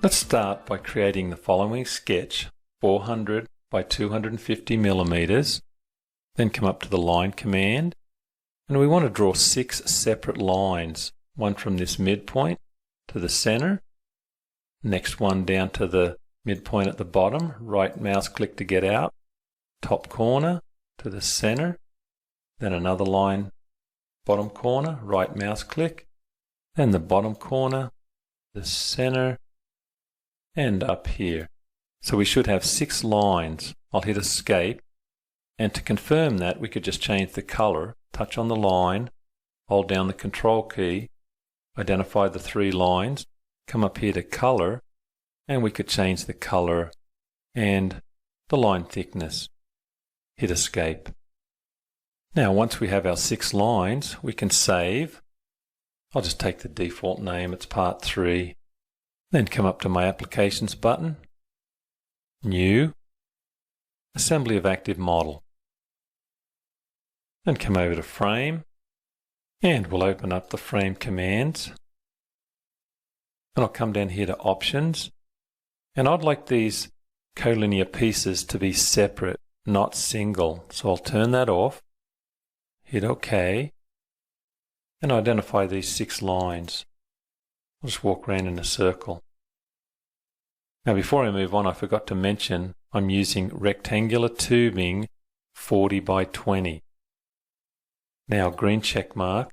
Let's start by creating the following sketch, 400 by 250 millimeters. Then come up to the line command, and we want to draw 6 separate lines, one from this midpoint to the center, next one down to the midpoint at the bottom, right mouse click to get out, top corner to the center, then another line, bottom corner, right mouse click, then the bottom corner, the center, and up here. So we should have 6 lines. I'll hit escape, and to confirm that we could just change the color, touch on the line, hold down the control key, identify the 3 lines, come up here to color, and we could change the color and the line thickness. Hit escape. Now once we have our 6 lines, we can save. I'll just take the default name, it's part 3. Then come up to my Applications button, New, Assembly of Active Model. Then come over to Frame, and we'll open up the Frame commands. And I'll come down here to Options, and I'd like these collinear pieces to be separate, not single. So I'll turn that off, hit OK, and identify these 6 lines. I'll just walk around in a circle. Now before I move on, I forgot to mention I'm using rectangular tubing 40 by 20. Now green check mark.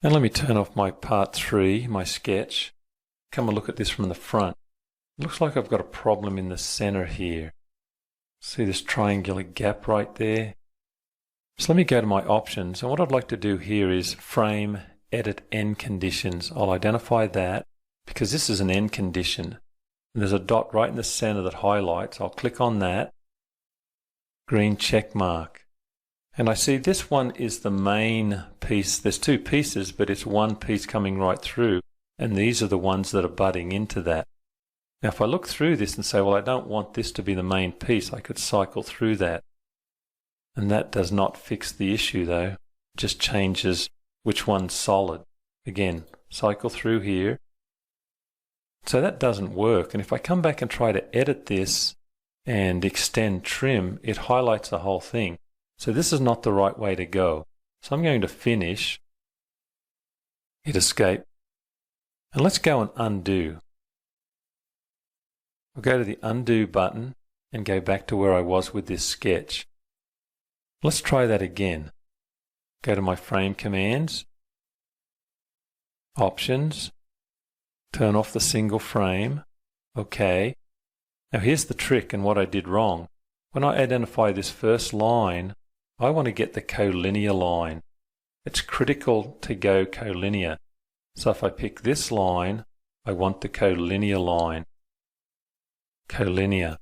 And let me turn off my part 3, my sketch. Come and look at this from the front. It looks like I've got a problem in the center here. See this triangular gap right there? So let me go to my options, and what I'd like to do here is frame edit end conditions. I'll identify that because this is an end condition. And there's a dot right in the center that highlights. I'll click on that. Green check mark. And I see this one is the main piece. There's 2 pieces, but it's one piece coming right through. And these are the ones that are butting into that. Now if I look through this and say, well, I don't want this to be the main piece, I could cycle through that. And that does not fix the issue though. It just changes which one's solid. Again, cycle through here. So that doesn't work. And if I come back and try to edit this and extend trim, it highlights the whole thing. So this is not the right way to go. So I'm going to finish, hit escape, and let's go and undo. I'll go to the undo button and go back to where I was with this sketch. Let's try that again. Go to my frame commands, options, turn off the single frame, OK. Now here's the trick and what I did wrong. When I identify this first line, I want to get the collinear line. It's critical to go collinear. So if I pick this line, I want the collinear line. Collinear.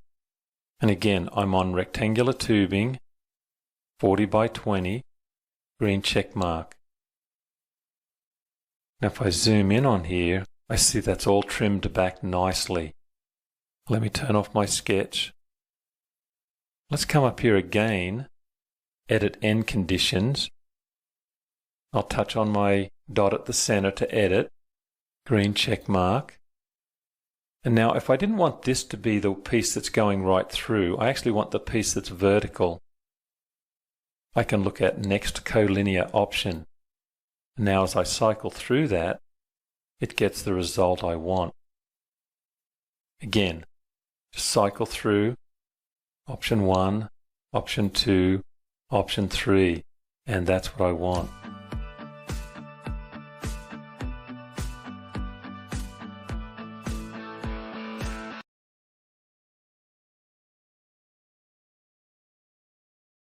And again, I'm on rectangular tubing, 40 by 20, green check mark. Now if I zoom in on here, I see that's all trimmed back nicely. Let me turn off my sketch. Let's come up here again, edit end conditions. I'll touch on my dot at the center to edit, green check mark. And now if I didn't want this to be the piece that's going right through, I actually want the piece that's vertical. I can look at next collinear option. Now as I cycle through that, it gets the result I want. Again, just cycle through option 1, option 2, option 3, and that's what I want.